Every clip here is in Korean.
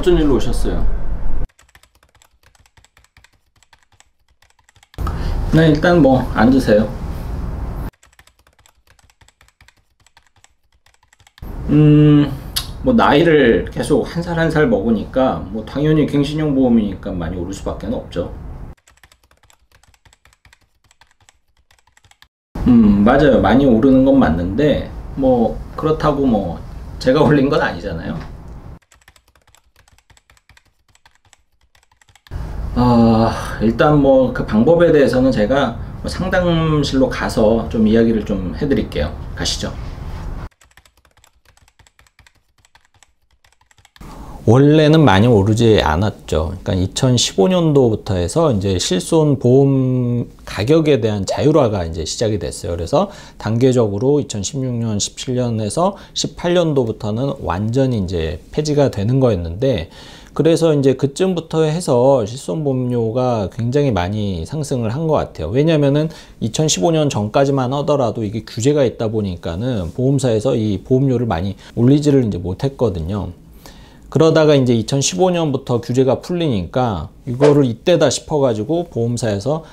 어쩐 일로 오셨어요? 네, 일단 뭐 앉으세요. 뭐 나이를 계속 한 살 한 살 먹으니까 뭐 당연히 갱신형 보험이니까 많이 오를 수밖에 없죠. 맞아요. 많이 오르는 건 맞는데 뭐 그렇다고 뭐 제가 올린 건 아니잖아요. 일단 뭐 그 방법에 대해서는 제가 뭐 상담실로 가서 좀 이야기를 좀 해드릴게요. 가시죠. 원래는 많이 오르지 않았죠. 그러니까 2015년도부터 해서 이제 실손 보험 가격에 대한 자율화가 이제 시작이 됐어요. 그래서 단계적으로 2016년, 17년에서 18년도부터는 완전히 이제 폐지가 되는 거였는데, 그래서 이제 그쯤부터 해서 실손보험료가 굉장히 많이 상승을 한 것 같아요. 왜냐면은 2015년 전까지만 하더라도 이게 규제가 있다 보니까는 보험사에서 이 보험료를 많이 올리지를 이제 못했거든요. 그러다가 이제 2015년부터 규제가 풀리니까 이거를 이때다 싶어가지고 보험사에서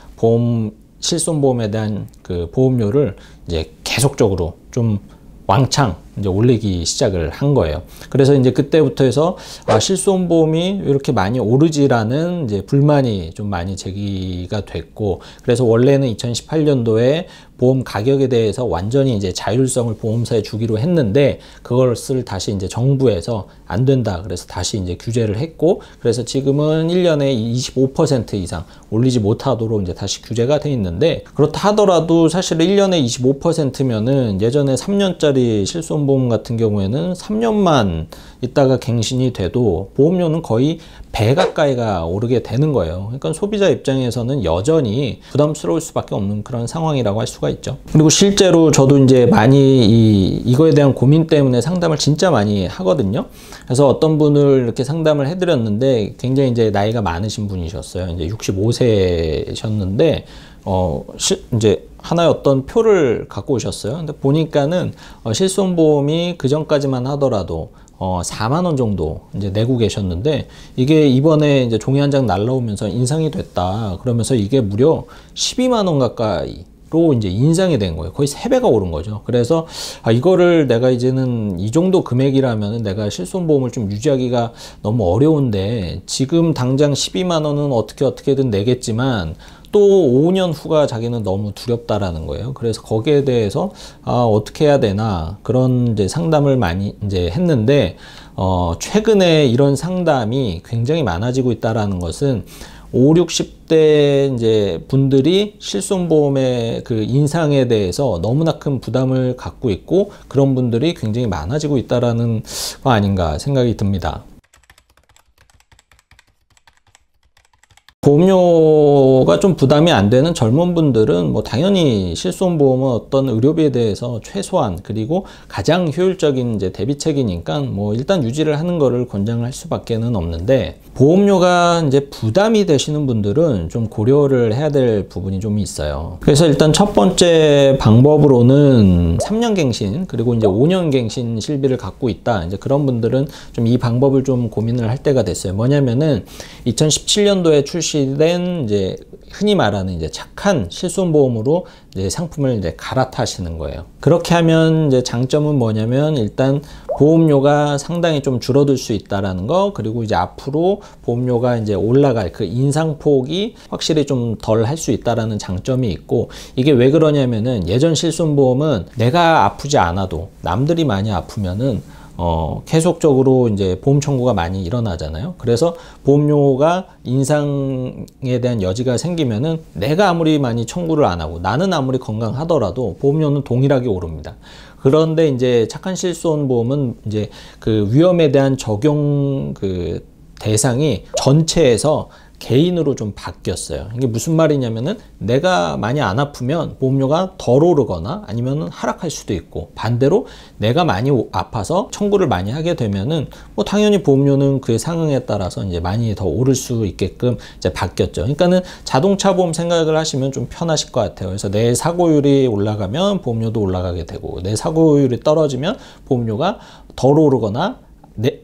실손보험에 대한 그 보험료를 이제 계속적으로 좀 왕창 이제 올리기 시작을 한 거예요. 그래서 이제 그때부터 해서 실손보험이 이렇게 많이 오르지라는 이제 불만이 좀 많이 제기가 됐고, 그래서 원래는 2018년도에 보험 가격에 대해서 완전히 이제 자율성을 보험사에 주기로 했는데, 그것을 다시 이제 정부에서 안 된다 그래서 다시 이제 규제를 했고, 그래서 지금은 1년에 25% 이상 올리지 못하도록 이제 다시 규제가 돼 있는데, 그렇다 하더라도 사실 1년에 25%면은 예전에 3년짜리 실손보험 같은 경우에는 3년만 있다가 갱신이 돼도 보험료는 거의 배 가까이가 오르게 되는 거예요. 그러니까 소비자 입장에서는 여전히 부담스러울 수밖에 없는 그런 상황이라고 할 수가 있죠. 그리고 실제로 저도 이제 많이 이거에 대한 고민 때문에 상담을 진짜 많이 하거든요. 그래서 어떤 분을 이렇게 상담을 해드렸는데 굉장히 이제 나이가 많으신 분이셨어요. 이제 65세셨는데 이제 하나의 어떤 표를 갖고 오셨어요. 근데 보니까는 실손보험이 그 전까지만 하더라도 4만 원 정도 이제 내고 계셨는데, 이게 이번에 이제 종이 한 장 날라오면서 인상이 됐다 그러면서 이게 무려 12만 원 가까이로 이제 인상이 된 거예요. 거의 3배가 오른 거죠. 그래서 이거를 내가 이제는 이 정도 금액이라면 내가 실손보험을 좀 유지하기가 너무 어려운데, 지금 당장 12만 원은 어떻게든 내겠지만 또 5년 후가 자기는 너무 두렵다라는 거예요. 그래서 거기에 대해서 어떻게 해야 되나 그런 이제 상담을 많이 이제 했는데, 최근에 이런 상담이 굉장히 많아지고 있다라는 것은 5, 60대 이제 분들이 실손보험의 그 인상에 대해서 너무나 큰 부담을 갖고 있고, 그런 분들이 굉장히 많아지고 있다라는 거 아닌가 생각이 듭니다. 보험료가 좀 부담이 안 되는 젊은 분들은 뭐 당연히 실손보험은 어떤 의료비에 대해서 최소한, 그리고 가장 효율적인 이제 대비책이니까 뭐 일단 유지를 하는 거를 권장을 할 수밖에는 없는데, 보험료가 이제 부담이 되시는 분들은 좀 고려를 해야 될 부분이 좀 있어요. 그래서 일단 첫 번째 방법으로는 3년 갱신 그리고 이제 5년 갱신 실비를 갖고 있다, 이제 그런 분들은 좀 이 방법을 좀 고민을 할 때가 됐어요. 뭐냐면은 2017년도에 출시된 이제 흔히 말하는 이제 착한 실손보험으로 이제 상품을 이제 갈아타시는 거예요. 그렇게 하면 이제 장점은 뭐냐면, 일단 보험료가 상당히 좀 줄어들 수 있다라는 거, 그리고 이제 앞으로 보험료가 이제 올라갈 그 인상폭이 확실히 좀 덜 할 수 있다라는 장점이 있고, 이게 왜 그러냐면은 예전 실손보험은 내가 아프지 않아도 남들이 많이 아프면은 계속적으로 이제 보험 청구가 많이 일어나잖아요. 그래서 보험료가 인상에 대한 여지가 생기면은 내가 아무리 많이 청구를 안 하고 나는 아무리 건강하더라도 보험료는 동일하게 오릅니다. 그런데 이제 착한 실손보험은 이제 그 위험에 대한 적용 그 대상이 전체에서 개인으로 좀 바뀌었어요. 이게 무슨 말이냐면은 내가 많이 안 아프면 보험료가 덜 오르거나 아니면 하락할 수도 있고, 반대로 내가 많이 아파서 청구를 많이 하게 되면은 뭐 당연히 보험료는 그의 상황에 따라서 이제 많이 더 오를 수 있게끔 이제 바뀌었죠. 그러니까는 자동차 보험 생각을 하시면 좀 편하실 것 같아요. 그래서 내 사고율이 올라가면 보험료도 올라가게 되고, 내 사고율이 떨어지면 보험료가 덜 오르거나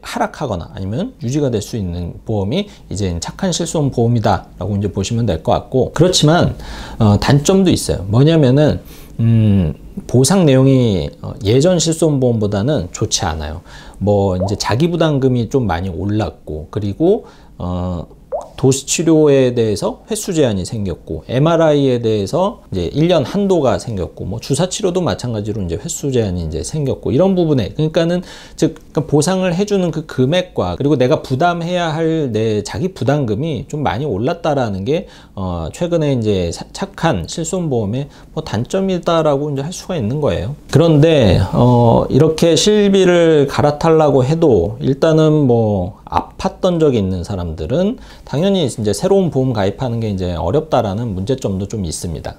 하락하거나 아니면 유지가 될 수 있는 보험이 이제 착한 실손 보험이다라고 이제 보시면 될 것 같고, 그렇지만 단점도 있어요. 뭐냐면은 보상 내용이 예전 실손보험보다는 좋지 않아요. 뭐 이제 자기 부담금이 좀 많이 올랐고, 그리고 도수치료에 대해서 횟수 제한이 생겼고, MRI에 대해서 이제 1년 한도가 생겼고, 뭐 주사치료도 마찬가지로 이제 횟수 제한이 이제 생겼고, 이런 부분에, 그러니까는 즉 보상을 해주는 그 금액과 그리고 내가 부담해야 할 내 자기 부담금이 좀 많이 올랐다라는 게 최근에 이제 착한 실손보험의 뭐 단점이다라고 이제 할 수가 있는 거예요. 그런데 이렇게 실비를 갈아타려고 해도 일단은 뭐 아팠던 적이 있는 사람들은 당연히 이제 새로운 보험 가입하는 게 이제 어렵다라는 문제점도 좀 있습니다.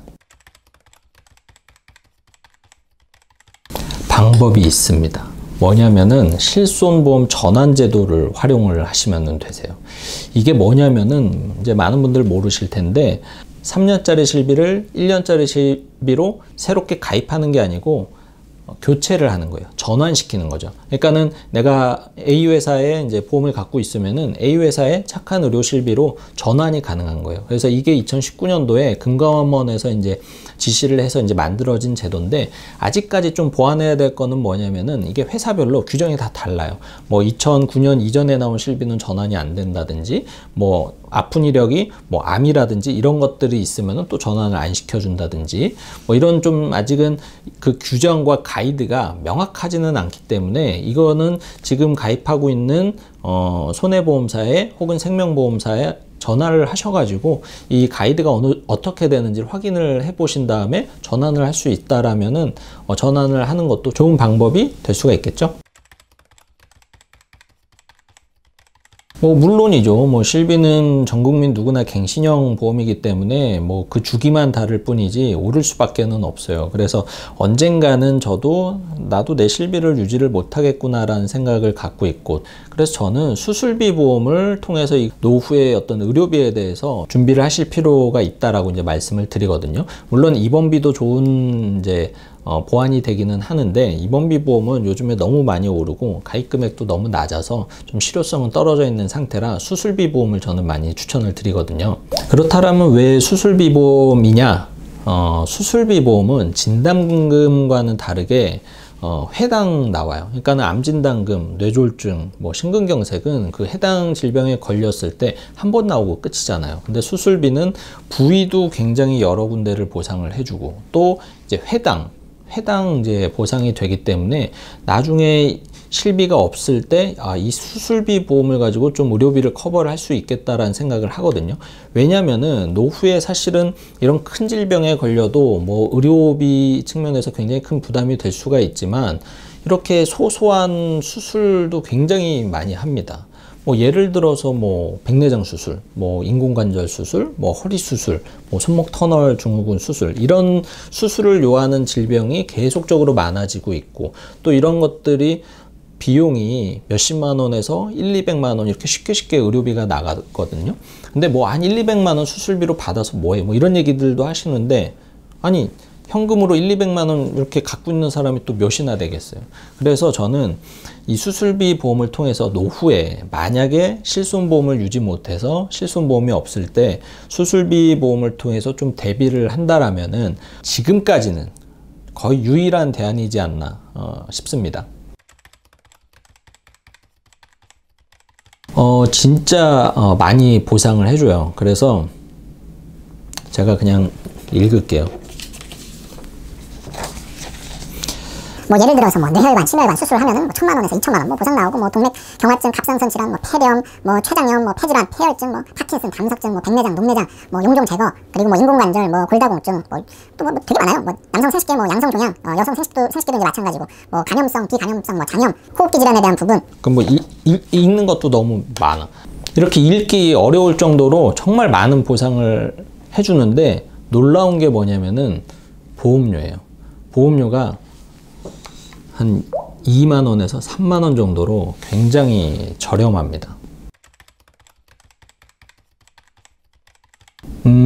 방법이 있습니다. 뭐냐면은 실손보험 전환제도를 활용을 하시면 되세요. 이게 뭐냐면은 이제 많은 분들 모르실 텐데 3년짜리 실비를 1년짜리 실비로 새롭게 가입하는 게 아니고 교체를 하는 거예요. 전환시키는 거죠. 그러니까는 내가 A 회사에 이제 보험을 갖고 있으면은 A 회사에 착한 의료 실비로 전환이 가능한 거예요. 그래서 이게 2019년도에 금감원에서 이제 지시를 해서 이제 만들어진 제도인데, 아직까지 좀 보완해야 될 거는 뭐냐면은 이게 회사별로 규정이 다 달라요. 뭐 2009년 이전에 나온 실비는 전환이 안 된다든지, 뭐 아픈 이력이 뭐 암이라든지 이런 것들이 있으면은 또 전환을 안 시켜준다든지, 뭐 이런 좀 아직은 그 규정과 가이드가 명확하지는 않기 때문에 이거는 지금 가입하고 있는 손해보험사에 혹은 생명보험사에 전화를 하셔가지고 이 가이드가 어떻게 되는지를 확인을 해 보신 다음에 전환을 할 수 있다라면은 전환을 하는 것도 좋은 방법이 될 수가 있겠죠. 뭐 물론이죠. 뭐 실비는 전 국민 누구나 갱신형 보험이기 때문에 뭐 그 주기만 다를 뿐이지 오를 수밖에는 없어요. 그래서 언젠가는 나도 내 실비를 유지를 못하겠구나라는 생각을 갖고 있고, 그래서 저는 수술비 보험을 통해서 이 노후의 어떤 의료비에 대해서 준비를 하실 필요가 있다라고 이제 말씀을 드리거든요. 물론 입원비도 좋은 이제 보완이 되기는 하는데, 입원비 보험은 요즘에 너무 많이 오르고 가입 금액도 너무 낮아서 좀 실효성은 떨어져 있는 상태라 수술비 보험을 저는 많이 추천을 드리거든요. 그렇다면 왜 수술비 보험이냐? 수술비 보험은 진단금과는 다르게 회당 나와요. 그러니까 암진단금, 뇌졸중, 뭐 심근경색은 그 해당 질병에 걸렸을 때 한 번 나오고 끝이잖아요. 근데 수술비는 부위도 굉장히 여러 군데를 보상을 해주고, 또 이제 회당 이제 보상이 되기 때문에 나중에 실비가 없을 때 이 수술비 보험을 가지고 좀 의료비를 커버를 할 수 있겠다라는 생각을 하거든요. 왜냐면은 노후에 사실은 이런 큰 질병에 걸려도 뭐 의료비 측면에서 굉장히 큰 부담이 될 수가 있지만, 이렇게 소소한 수술도 굉장히 많이 합니다. 뭐 예를 들어서 뭐 백내장 수술, 뭐 인공관절 수술, 뭐 허리 수술, 뭐 손목 터널 증후군 수술, 이런 수술을 요하는 질병이 계속적으로 많아지고 있고, 또 이런 것들이 비용이 몇십만 원에서 1,200만 원 이렇게 쉽게 의료비가 나가거든요. 근데 뭐 한 1,200만 원 수술비로 받아서 뭐해? 뭐 이런 얘기들도 하시는데, 아니 현금으로 1,200만 원 이렇게 갖고 있는 사람이 또 몇이나 되겠어요. 그래서 저는 이 수술비 보험을 통해서 노후에 만약에 실손보험을 유지 못해서 실손보험이 없을 때 수술비 보험을 통해서 좀 대비를 한다라면은 지금까지는 거의 유일한 대안이지 않나 싶습니다. 진짜 많이 보상을 해줘요. 그래서 제가 그냥 읽을게요. 뭐 예를 들어서 뭐 뇌혈관, 심혈관 수술을 하면은 뭐 1,000만 원에서 2,000만 원 뭐 보상 나오고, 뭐 동맥 경화증, 갑상선 질환, 뭐 폐렴, 뭐 췌장염, 뭐 폐질환, 폐혈증, 뭐 파킨슨, 담석증, 뭐 백내장, 녹내장, 뭐 용종 제거, 그리고 뭐 인공관절, 뭐 골다공증, 뭐 또 뭐 되게 많아요. 뭐 남성 생식계, 뭐 양성 종양, 여성 생식계도 이제 마찬가지고, 뭐 간염성, 비간염성, 뭐 장염, 호흡기 질환에 대한 부분. 그럼 뭐 읽는 것도 너무 많아. 이렇게 읽기 어려울 정도로 정말 많은 보상을 해주는데, 놀라운 게 뭐냐면은 보험료예요. 보험료가 한 2만 원에서 3만 원 정도로 굉장히 저렴합니다.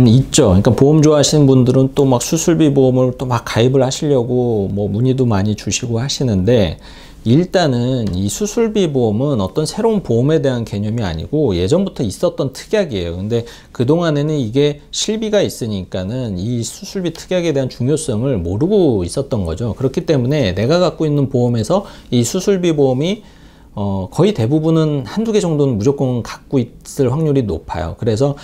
있죠. 그러니까 보험 좋아하시는 분들은 또 막 수술비 보험을 또 막 가입을 하시려고 뭐 문의도 많이 주시고 하시는데, 일단은 이 수술비 보험은 어떤 새로운 보험에 대한 개념이 아니고 예전부터 있었던 특약이에요. 근데 그동안에는 이게 실비가 있으니까는 이 수술비 특약에 대한 중요성을 모르고 있었던 거죠. 그렇기 때문에 내가 갖고 있는 보험에서 이 수술비 보험이 거의 대부분은 한두 개 정도는 무조건 갖고 있을 확률이 높아요. 그래서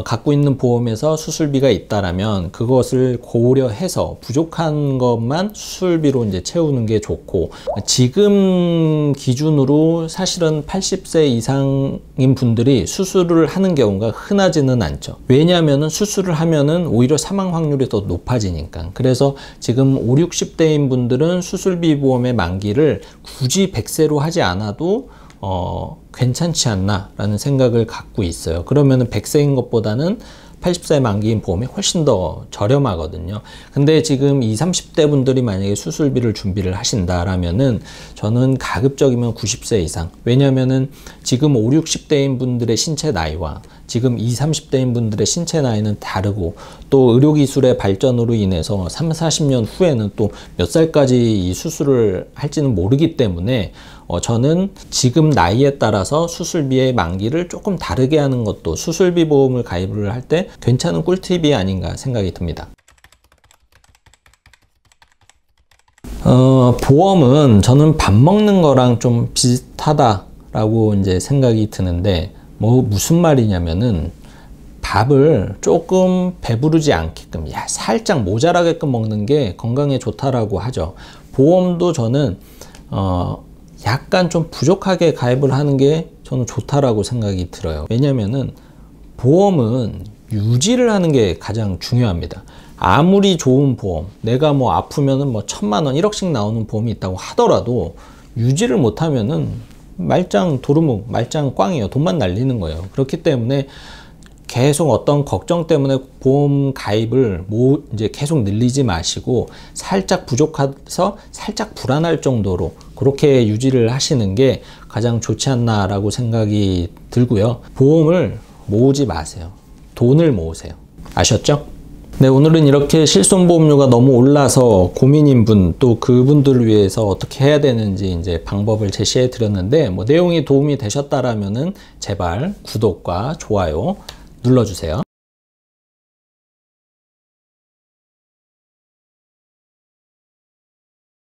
갖고 있는 보험에서 수술비가 있다라면 그것을 고려해서 부족한 것만 수술비로 이제 채우는 게 좋고, 지금 기준으로 사실은 80세 이상인 분들이 수술을 하는 경우가 흔하지는 않죠. 왜냐하면은 수술을 하면은 오히려 사망 확률이 더 높아지니까. 그래서 지금 5, 60대인 분들은 수술비 보험의 만기를 굳이 100세로 하지 않아도 괜찮지 않나 라는 생각을 갖고 있어요. 그러면은 100세인 것보다는 80세 만기인 보험이 훨씬 더 저렴하거든요. 근데 지금 20, 30대 분들이 만약에 수술비를 준비를 하신다라면은 저는 가급적이면 90세 이상. 왜냐면은 지금 5, 60대인 분들의 신체 나이와 지금 20, 30대인 분들의 신체 나이는 다르고, 또 의료기술의 발전으로 인해서 3, 40년 후에는 또 몇 살까지 이 수술을 할지는 모르기 때문에 저는 지금 나이에 따라서 수술비의 만기를 조금 다르게 하는 것도 수술비 보험을 가입을 할 때 괜찮은 꿀팁이 아닌가 생각이 듭니다. 보험은 저는 밥 먹는 거랑 좀 비슷하다라고 이제 생각이 드는데, 무슨 말이냐면은 밥을 조금 배부르지 않게끔, 살짝 모자라게끔 먹는 게 건강에 좋다라고 하죠. 보험도 저는 약간 좀 부족하게 가입을 하는 게 저는 좋다라고 생각이 들어요. 왜냐면은 보험은 유지를 하는 게 가장 중요합니다. 아무리 좋은 보험, 내가 뭐 아프면은 뭐 1000만 원, 1억씩 나오는 보험이 있다고 하더라도 유지를 못하면은 말짱 도루묵, 말짱 꽝이에요. 돈만 날리는 거예요. 그렇기 때문에 계속 어떤 걱정 때문에 보험 가입을 이제 계속 늘리지 마시고, 살짝 부족해서 살짝 불안할 정도로 그렇게 유지를 하시는 게 가장 좋지 않나라고 생각이 들고요. 보험을 모으지 마세요. 돈을 모으세요. 아셨죠? 네, 오늘은 이렇게 실손보험료가 너무 올라서 고민인 분, 또 그분들을 위해서 어떻게 해야 되는지 이제 방법을 제시해 드렸는데, 내용이 도움이 되셨다라면은 제발 구독과 좋아요 눌러주세요.